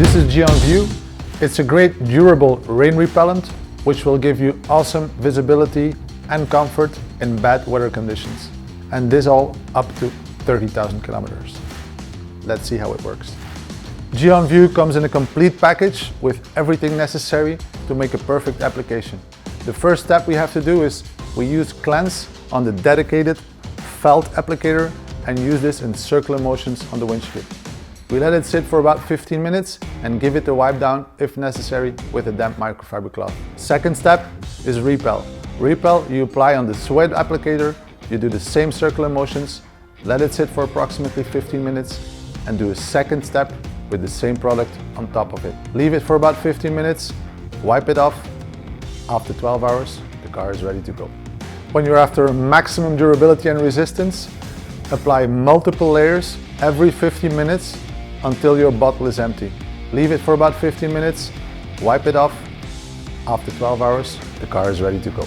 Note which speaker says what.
Speaker 1: This is Gyeon View. It's a great durable rain repellent which will give you awesome visibility and comfort in bad weather conditions. And this all up to 30,000 kilometers. Let's see how it works. Gyeon View comes in a complete package with everything necessary to make a perfect application. The first step we have to do is we use cleanse on the dedicated felt applicator and use this in circular motions on the windshield. We let it sit for about 15 minutes and give it a wipe down if necessary with a damp microfiber cloth. Second step is repel. Repel you apply on the suede applicator, you do the same circular motions, let it sit for approximately 15 minutes and do a second step with the same product on top of it. Leave it for about 15 minutes, wipe it off. After 12 hours, the car is ready to go. When you're after maximum durability and resistance, apply multiple layers every 15 minutes until your bottle is empty. Leave it for about 15 minutes, wipe it off. After 12 hours, the car is ready to go.